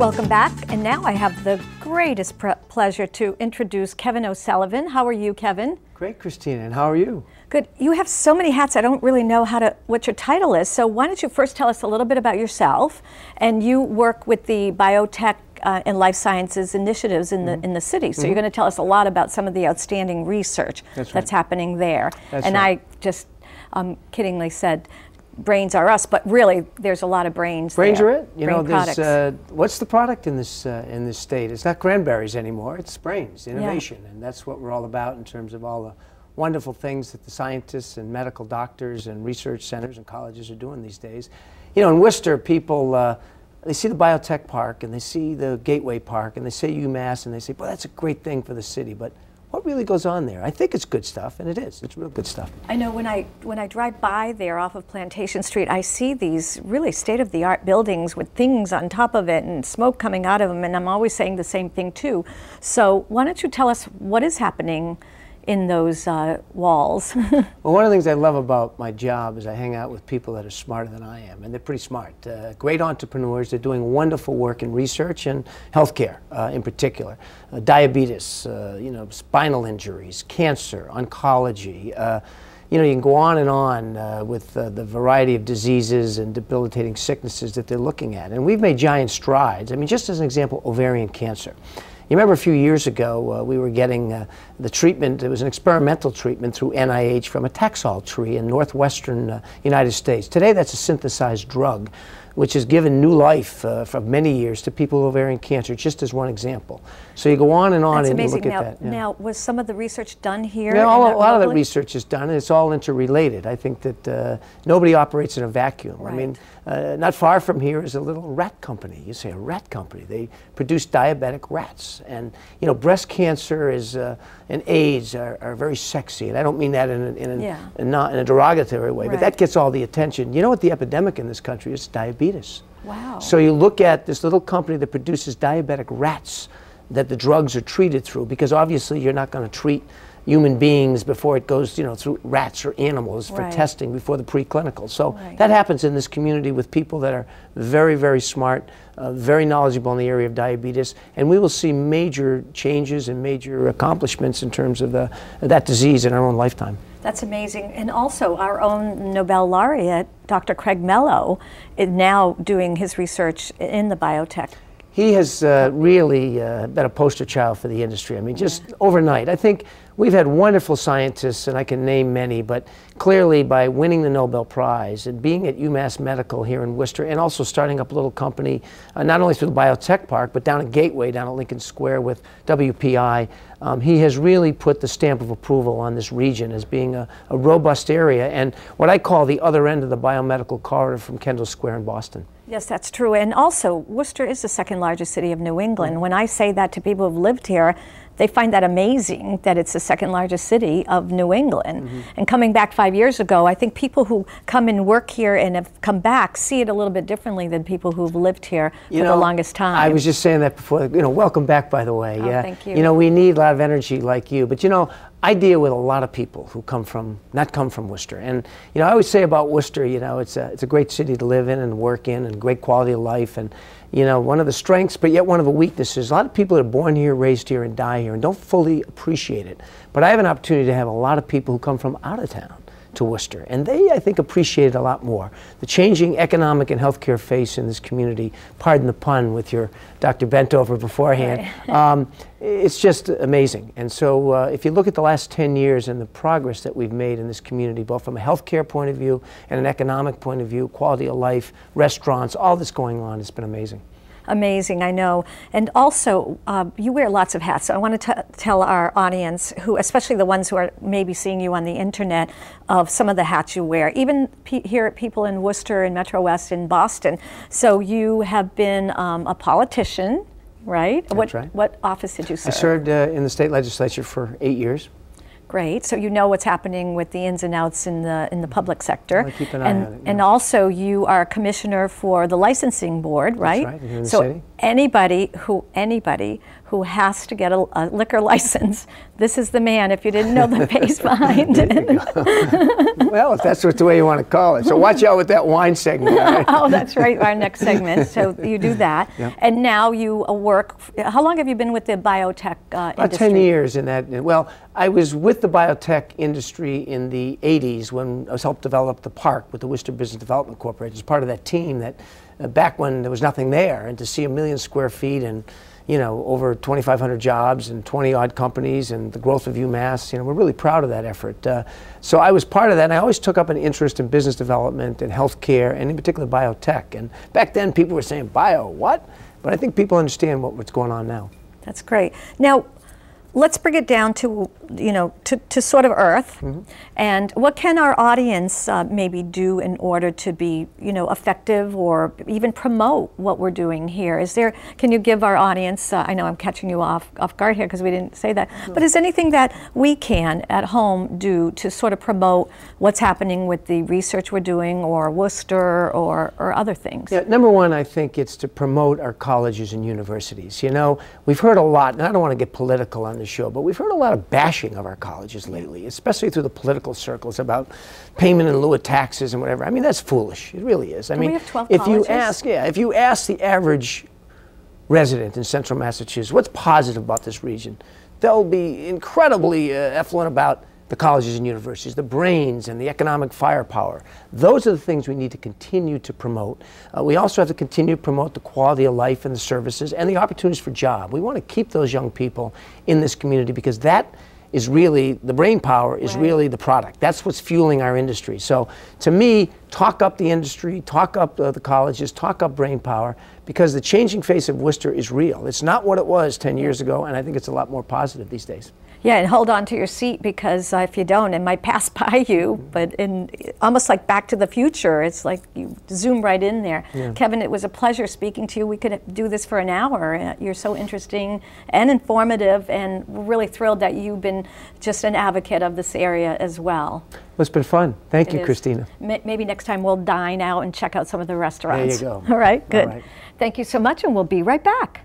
Welcome back, and now I have the greatest pleasure to introduce Kevin O'Sullivan. How are you, Kevin? Great, Christina, and how are you? Good. You have so many hats, I don't really know what your title is, so why don't you first tell us a little bit about yourself, and you work with the Biotech and Life Sciences initiatives in the city, so you're going to tell us a lot about some of the outstanding research that's happening there. And I just kiddingly said Brains R Us, but really there's a lot of brains Brains there. are it. You know, there's, what's the product in this state? It's not cranberries anymore, it's brains, innovation, and that's what we're all about in terms of all the wonderful things that the scientists and medical doctors and research centers and colleges are doing these days. You know, in Worcester, people, they see the biotech park and they see the Gateway Park and they say UMass and they say, boy, that's a great thing for the city, but what really goes on there? I think it's good stuff, and it is. It's real good stuff. I know when I drive by there off of Plantation Street, I see these really state-of-the-art buildings with things on top of it and smoke coming out of them, and I'm always saying the same thing too. So why don't you tell us what is happening in those walls? Well, one of the things I love about my job is I hang out with people that are smarter than I am, and they're pretty smart. Great entrepreneurs. They're doing wonderful work in research and healthcare in particular. Diabetes, you know, spinal injuries, cancer, oncology. You know, you can go on and on with the variety of diseases and debilitating sicknesses that they're looking at. And we've made giant strides. I mean, just as an example, ovarian cancer. You remember a few years ago, we were getting the treatment, it was an experimental treatment through NIH from a Taxol tree in northwestern United States. Today that's a synthesized drug, which has given new life for many years to people with ovarian cancer, just as one example. So you go on and on and you look at that. Yeah. Now, was some of the research done here? Yeah, a lot of the research is done, and it's all interrelated. I think that nobody operates in a vacuum. Right. I mean, not far from here is a little rat company. You say a rat company. They produce diabetic rats. And, you know, breast cancer is, and AIDS are very sexy. And I don't mean that in a derogatory way, but that gets all the attention. You know what the epidemic in this country is? Diabetes. Wow. So you look at this little company that produces diabetic rats that the drugs are treated through, because obviously you're not going to treat human beings before it goes, you know, through rats or animals for testing before the preclinical. So that happens in this community with people that are very, very smart, very knowledgeable in the area of diabetes, and we will see major changes and major accomplishments in terms of that disease in our own lifetime. That's amazing. And also our own Nobel laureate, Dr. Craig Mello, is now doing his research in the biotech. He has really been a poster child for the industry. I mean, just overnight. I think we've had wonderful scientists, and I can name many, but clearly by winning the Nobel Prize and being at UMass Medical here in Worcester, and also starting up a little company, not only through the Biotech Park, but down at Gateway, down at Lincoln Square with WPI, he has really put the stamp of approval on this region as being a robust area, and what I call the other end of the biomedical corridor from Kendall Square in Boston. Yes, that's true. And also, Worcester is the second largest city of New England. When I say that to people who've lived here, they find that amazing that it's the second largest city of New England. And coming back 5 years ago, I think people who come and work here and have come back see it a little bit differently than people who've lived here for the longest time. I was just saying that before. You know, welcome back, by the way. Oh, thank you. You know, we need a lot of energy like you. But you know, I deal with a lot of people who not come from Worcester. And you know, I always say about Worcester, you know, it's a great city to live in and work in, and great quality of life. And you know, one of the strengths, but yet one of the weaknesses, a lot of people are born here, raised here, and die here, and don't fully appreciate it. But I have an opportunity to have a lot of people who come from out of town to Worcester, and they, I think, appreciate it a lot more. The changing economic and healthcare face in this community, pardon the pun with your Dr. Bentover beforehand, it's just amazing. And so if you look at the last 10 years and the progress that we've made in this community, both from a healthcare point of view and an economic point of view, quality of life, restaurants, all that's going on, it's been amazing. Amazing, I know. And also, you wear lots of hats. So I want to tell our audience, who, especially the ones who are maybe seeing you on the internet, of some of the hats you wear. Even here at people in Worcester and Metro West in Boston. So you have been a politician, right? That's right. What office did you serve? I served in the state legislature for 8 years. Great. So you know what's happening with the ins and outs in the public sector. I keep an eye on it. And also you are a commissioner for the licensing board, right? That's right. Here in the so city. anybody who has to get a liquor license, this is the man. If you didn't know the face behind it. Well, if that's the way you want to call it. So watch out with that wine segment. Right? Oh, that's right. Our next segment. So you do that, and now you work. How long have you been with the biotech industry? About 10 years in that. Well, I was with the biotech industry in the 80s when I was helped develop the park with the Worcester Business Development Corporation. As part of that team that back when there was nothing there, and to see 1 million square feet and over 2,500 jobs and 20 odd companies and the growth of UMass, we're really proud of that effort. So I was part of that, and I always took up an interest in business development and healthcare, and in particular biotech. And back then people were saying, bio, what? But I think people understand what's going on now. That's great. Now, let's bring it down to, to sort of earth. Mm-hmm. And what can our audience maybe do in order to be, effective or even promote what we're doing here? Can you give our audience, I know I'm catching you off guard here because we didn't say that, but is anything that we can at home do to sort of promote what's happening with the research we're doing, or Worcester or other things? Yeah, number one, I think it's to promote our colleges and universities. We've heard a lot, and I don't want to get political on the show, but we've heard a lot of bashing of our colleges lately, especially through the political circles about payment in lieu of taxes and whatever. I mean, that's foolish. It really is. I mean, we have 12 if colleges? if you ask the average resident in central Massachusetts what's positive about this region, they'll be incredibly effluent about the colleges and universities, the brains and the economic firepower. Those are the things we need to continue to promote. We also have to continue to promote the quality of life and the services and the opportunities for job. We want to keep those young people in this community, because that is really, the brain power is really the product. That's what's fueling our industry. So to me, talk up the industry, talk up the colleges, talk up brain power, because the changing face of Worcester is real. It's not what it was 10 years ago, and I think it's a lot more positive these days. Yeah, and hold on to your seat, because if you don't, it might pass by you. But almost like Back to the Future, it's like you zoom right in there. Yeah. Kevin, it was a pleasure speaking to you. We could do this for an hour. You're so interesting and informative, and we're really thrilled that you've been just an advocate of this area as well. Well, it's been fun. Thank you, Christina. Maybe next time we'll dine out and check out some of the restaurants. There you go. All right, good. All right. Thank you so much, and we'll be right back.